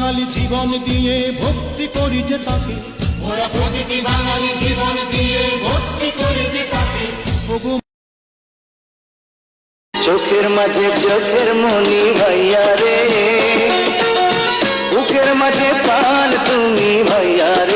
বাঙালি জীবন দিয়ে ভক্তি করি যে তাকে, মোরা প্রতিটি বাঙালি জীবন দিয়ে ভক্তি করি যে তাকে। চোখের মাঝে চোখের মনি ভাইয়া রে, বুকের মাঝে প্রাণ তুমি ভাইয়া রে।